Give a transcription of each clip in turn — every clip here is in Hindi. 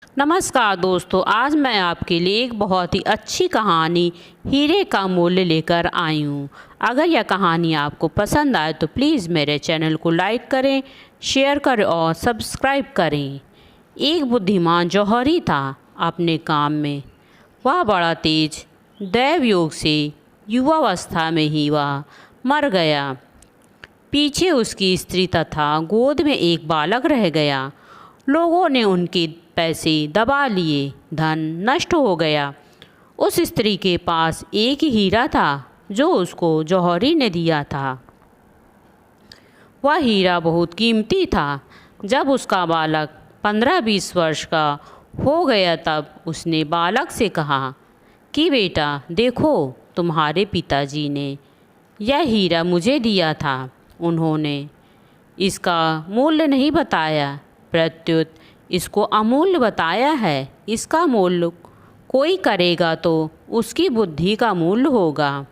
नमस्कार दोस्तों, आज मैं आपके लिए एक बहुत ही अच्छी कहानी हीरे का मूल्य लेकर आई हूँ। अगर यह कहानी आपको पसंद आए तो प्लीज़ मेरे चैनल को लाइक करें, शेयर करें और सब्सक्राइब करें। एक बुद्धिमान जौहरी था अपने काम में। वह बड़ा तेज दैव योग से युवावस्था में ही वह मर गया। पीछे उसकी स्त्री तथा गोद में एक बालक रह गया। लोगों ने उनके पैसे दबा लिए, धन नष्ट हो गया। उस स्त्री के पास एक ही हीरा था जो उसको जौहरी ने दिया था। वह हीरा बहुत कीमती था। जब उसका बालक 15-20 वर्ष का हो गया तब उसने बालक से कहा कि बेटा देखो, तुम्हारे पिताजी ने यह हीरा मुझे दिया था। उन्होंने इसका मूल्य नहीं बताया, प्रत्युत इसको अमूल्य बताया है। इसका मूल्य कोई करेगा तो उसकी बुद्धि का मूल्य होगा,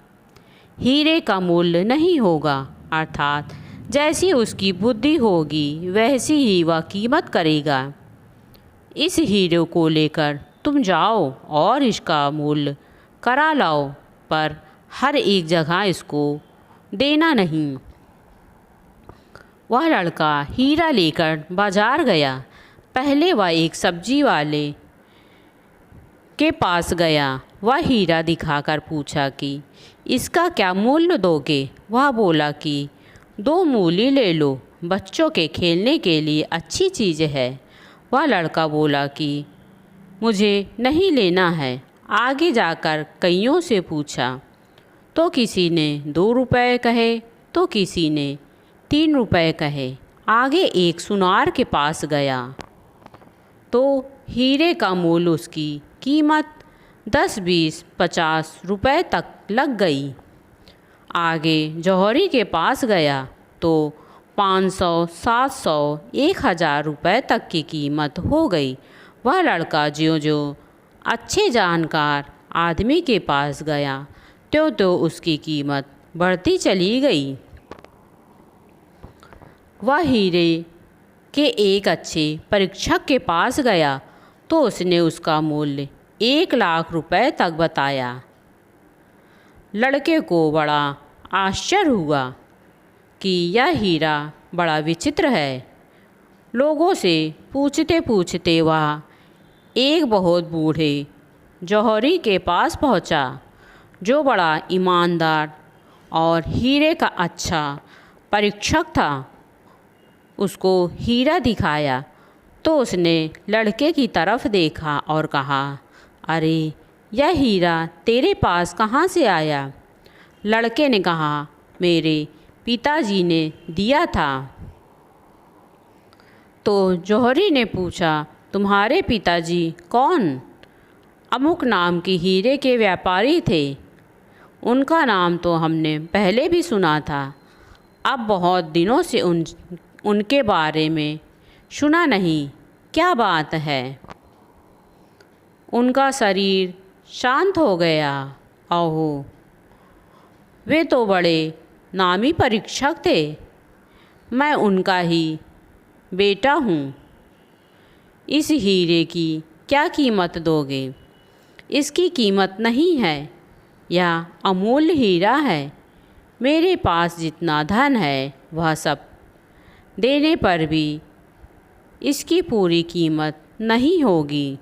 हीरे का मूल्य नहीं होगा। अर्थात जैसी उसकी बुद्धि होगी वैसी ही वह कीमत करेगा। इस हीरे को लेकर तुम जाओ और इसका मूल्य करा लाओ, पर हर एक जगह इसको देना नहीं। वह लड़का हीरा लेकर बाजार गया। पहले वह एक सब्जी वाले के पास गया। वह हीरा दिखाकर पूछा कि इसका क्या मूल्य दोगे। वह बोला कि 2 मूली ले लो, बच्चों के खेलने के लिए अच्छी चीज़ है। वह लड़का बोला कि मुझे नहीं लेना है। आगे जाकर कईयों से पूछा तो किसी ने 2 रुपये कहे तो किसी ने 3 रुपये कहे। आगे एक सुनार के पास गया तो हीरे का मूल्य, उसकी कीमत 10, 20, 50 रुपये तक लग गई। आगे जौहरी के पास गया तो 500, 700, 1000 रुपये तक की कीमत हो गई। वह लड़का ज्यों-ज्यों अच्छे जानकार आदमी के पास गया त्यों-त्यों उसकी कीमत बढ़ती चली गई। वह हीरे के एक अच्छे परीक्षक के पास गया तो उसने उसका मूल्य 1 लाख रुपए तक बताया। लड़के को बड़ा आश्चर्य हुआ कि यह हीरा बड़ा विचित्र है। लोगों से पूछते पूछते वह एक बहुत बूढ़े जौहरी के पास पहुंचा, जो बड़ा ईमानदार और हीरे का अच्छा परीक्षक था। उसको हीरा दिखाया तो उसने लड़के की तरफ देखा और कहा, अरे यह हीरा तेरे पास कहाँ से आया। लड़के ने कहा, मेरे पिताजी ने दिया था। तो जौहरी ने पूछा, तुम्हारे पिताजी कौन। अमुक नाम के हीरे के व्यापारी थे। उनका नाम तो हमने पहले भी सुना था, अब बहुत दिनों से उनके बारे में सुना नहीं। क्या बात है। उनका शरीर शांत हो गया। ओहो, वे तो बड़े नामी परीक्षक थे। मैं उनका ही बेटा हूँ। इस हीरे की क्या कीमत दोगे। इसकी कीमत नहीं है, यह अमूल्य हीरा है। मेरे पास जितना धन है वह सब देने पर भी इसकी पूरी कीमत नहीं होगी।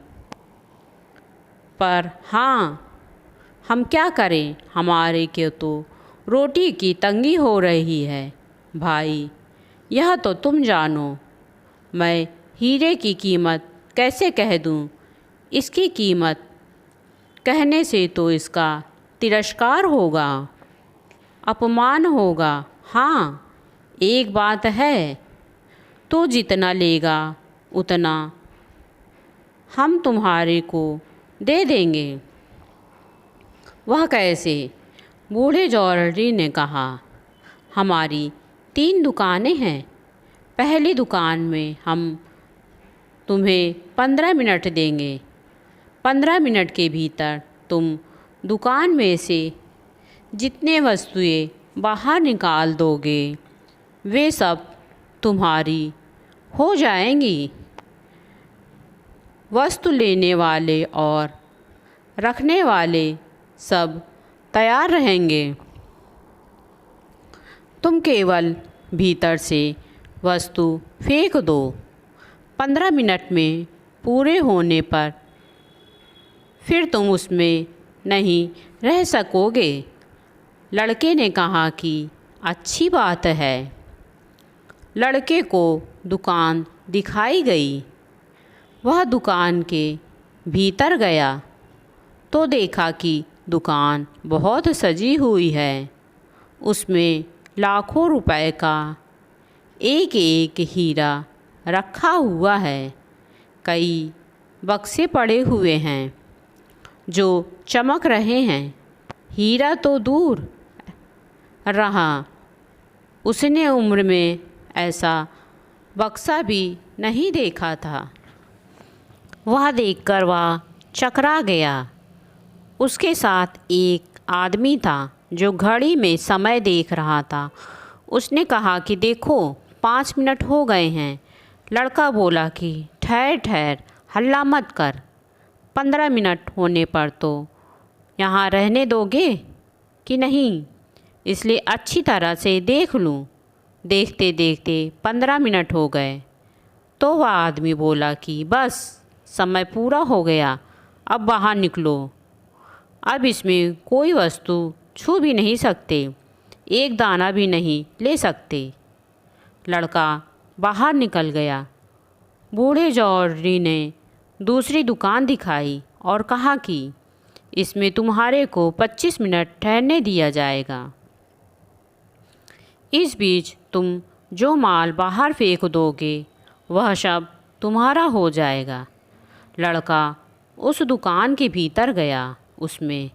पर हाँ, हम क्या करें, हमारे के तो रोटी की तंगी हो रही है। भाई, यह तो तुम जानो, मैं हीरे की कीमत कैसे कह दूँ। इसकी कीमत कहने से तो इसका तिरस्कार होगा, अपमान होगा। हाँ, एक बात है, तो जितना लेगा उतना हम तुम्हारे को दे देंगे। वह कैसे। बूढ़े जौहरी ने कहा, हमारी 3 दुकानें हैं। पहली दुकान में हम तुम्हें 15 मिनट देंगे। 15 मिनट के भीतर तुम दुकान में से जितने वस्तुएं बाहर निकाल दोगे वे सब तुम्हारी हो जाएंगी। वस्तु लेने वाले और रखने वाले सब तैयार रहेंगे। तुम केवल भीतर से वस्तु फेंक दो। 15 मिनट में पूरे होने पर फिर तुम उसमें नहीं रह सकोगे। लड़के ने कहा कि अच्छी बात है। लड़के को दुकान दिखाई गई। वह दुकान के भीतर गया तो देखा कि दुकान बहुत सजी हुई है। उसमें लाखों रुपए का एक एक हीरा रखा हुआ है। कई बक्से पड़े हुए हैं जो चमक रहे हैं। हीरा तो दूर रहा, उसने उम्र में ऐसा बक्सा भी नहीं देखा था। वह देखकर वह चकरा गया। उसके साथ एक आदमी था जो घड़ी में समय देख रहा था। उसने कहा कि देखो 5 मिनट हो गए हैं। लड़का बोला कि ठहर ठहर, हल्ला मत कर। 15 मिनट होने पर तो यहाँ रहने दोगे कि नहीं, इसलिए अच्छी तरह से देख लूँ। देखते देखते 15 मिनट हो गए तो वह आदमी बोला कि बस समय पूरा हो गया, अब बाहर निकलो। अब इसमें कोई वस्तु छू भी नहीं सकते, एक दाना भी नहीं ले सकते। लड़का बाहर निकल गया। बूढ़े जौहरी ने दूसरी दुकान दिखाई और कहा कि इसमें तुम्हारे को 25 मिनट ठहरने दिया जाएगा। इस बीच तुम जो माल बाहर फेंक दोगे वह सब तुम्हारा हो जाएगा। लड़का उस दुकान के भीतर गया। उसमें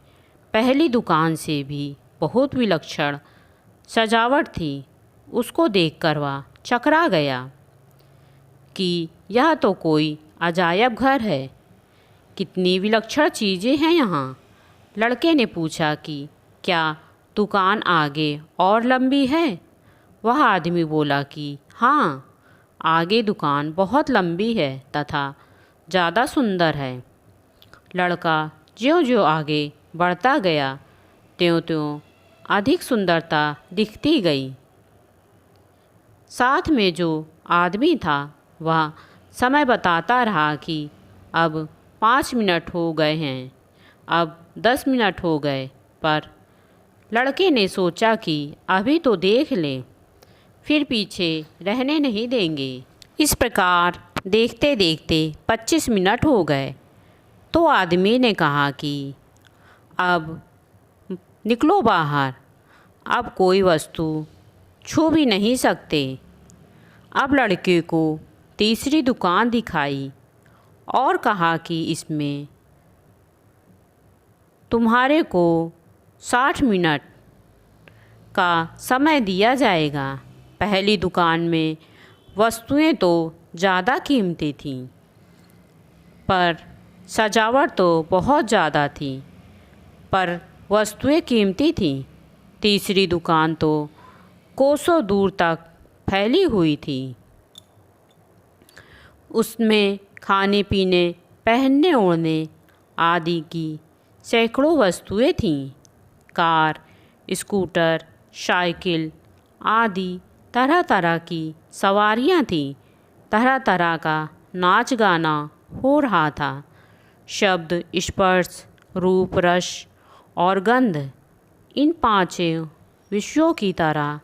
पहली दुकान से भी बहुत विलक्षण सजावट थी। उसको देखकर वह चकरा गया कि यह तो कोई अजायब घर है। कितनी विलक्षण चीज़ें हैं यहाँ। लड़के ने पूछा कि क्या दुकान आगे और लंबी है? वह आदमी बोला कि हाँ, आगे दुकान बहुत लंबी है तथा ज़्यादा सुंदर है। लड़का ज्यों-ज्यों आगे बढ़ता गया त्यों-त्यों अधिक सुंदरता दिखती गई। साथ में जो आदमी था वह समय बताता रहा कि अब 5 मिनट हो गए हैं, अब 10 मिनट हो गए। पर लड़के ने सोचा कि अभी तो देख लें, फिर पीछे रहने नहीं देंगे। इस प्रकार देखते देखते 25 मिनट हो गए तो आदमी ने कहा कि अब निकलो बाहर, अब कोई वस्तु छू भी नहीं सकते। अब लड़के को तीसरी दुकान दिखाई और कहा कि इसमें तुम्हारे को 60 मिनट का समय दिया जाएगा। पहली दुकान में वस्तुएं तो ज़्यादा कीमती थीं, पर सजावट तो बहुत ज़्यादा थी, पर वस्तुएं कीमती थीं। तीसरी दुकान तो कोसों दूर तक फैली हुई थी। उसमें खाने पीने, पहनने ओढ़ने आदि की सैकड़ों वस्तुएं थीं। कार, स्कूटर, साइकिल आदि तरह तरह की सवारियां थीं। तरह तरह का नाच गाना हो रहा था। शब्द, स्पर्श, रूप, रस और गंध, इन पांचों विषयों की तरह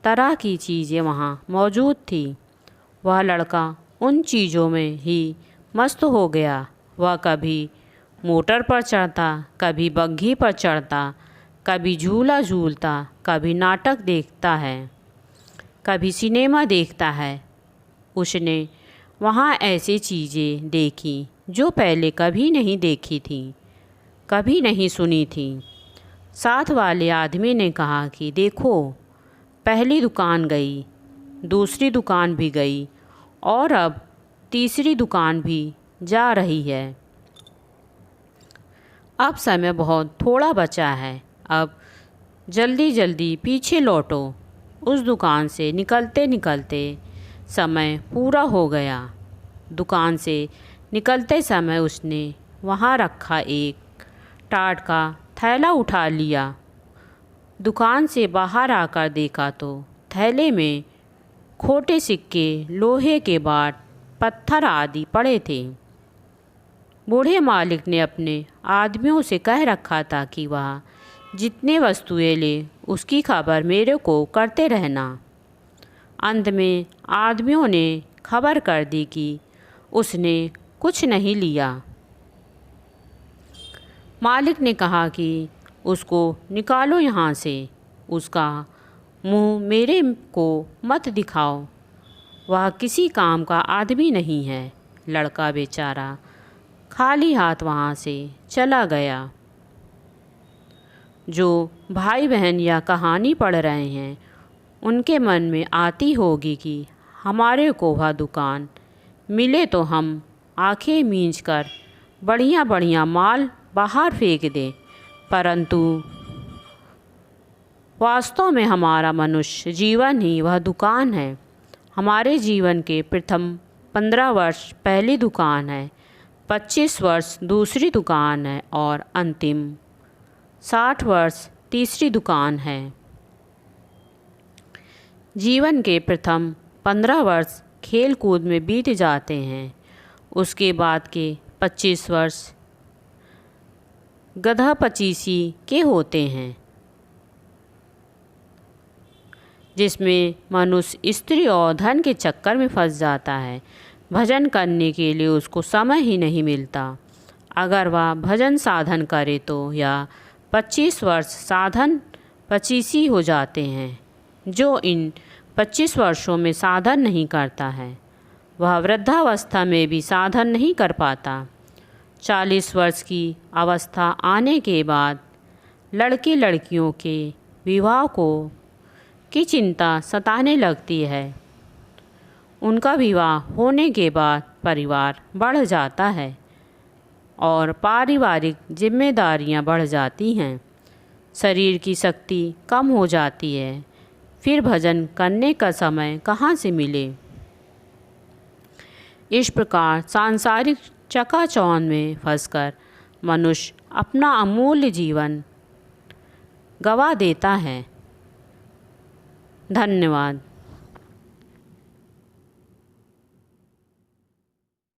तरह की चीज़ें वहाँ मौजूद थी। वह लड़का उन चीज़ों में ही मस्त हो गया। वह कभी मोटर पर चढ़ता, कभी बग्घी पर चढ़ता, कभी झूला झूलता, कभी नाटक देखता है, कभी सिनेमा देखता है। उसने वहाँ ऐसी चीज़ें देखी जो पहले कभी नहीं देखी थी, कभी नहीं सुनी थी। साथ वाले आदमी ने कहा कि देखो, पहली दुकान गई, दूसरी दुकान भी गई और अब तीसरी दुकान भी जा रही है। अब समय बहुत थोड़ा बचा है, अब जल्दी जल्दी पीछे लौटो। उस दुकान से निकलते निकलते समय पूरा हो गया। दुकान से निकलते समय उसने वहाँ रखा एक टाट का थैला उठा लिया। दुकान से बाहर आकर देखा तो थैले में खोटे सिक्के, लोहे के बाट, पत्थर आदि पड़े थे। बूढ़े मालिक ने अपने आदमियों से कह रखा था कि वह जितने वस्तुएं ले उसकी खबर मेरे को करते रहना। अंत में आदमियों ने खबर कर दी कि उसने कुछ नहीं लिया। मालिक ने कहा कि उसको निकालो यहाँ से, उसका मुंह मेरे को मत दिखाओ, वह किसी काम का आदमी नहीं है। लड़का बेचारा खाली हाथ वहाँ से चला गया। जो भाई बहन यह कहानी पढ़ रहे हैं उनके मन में आती होगी कि हमारे को वह दुकान मिले तो हम आंखें मींच कर बढ़िया बढ़िया माल बाहर फेंक दें, परंतु वास्तव में हमारा मनुष्य जीवन ही वह दुकान है। हमारे जीवन के प्रथम 15 वर्ष पहली दुकान है, 25 वर्ष दूसरी दुकान है और अंतिम 60 वर्ष तीसरी दुकान है। जीवन के प्रथम 15 वर्ष खेल कूद में बीत जाते हैं। उसके बाद के 25 वर्ष गधा पचीसी के होते हैं, जिसमें मनुष्य स्त्री और धन के चक्कर में फंस जाता है। भजन करने के लिए उसको समय ही नहीं मिलता। अगर वह भजन साधन करे तो यह 25 वर्ष साधन पचीसी हो जाते हैं। जो इन 25 वर्षों में साधन नहीं करता है वह वृद्धावस्था में भी साधन नहीं कर पाता। 40 वर्ष की अवस्था आने के बाद लड़के लड़कियों के विवाह की चिंता सताने लगती है। उनका विवाह होने के बाद परिवार बढ़ जाता है और पारिवारिक जिम्मेदारियां बढ़ जाती हैं। शरीर की शक्ति कम हो जाती है। फिर भजन करने का समय कहाँ से मिले। इस प्रकार सांसारिक चकाचौंध में फंसकर मनुष्य अपना अमूल्य जीवन गवा देता है। धन्यवाद।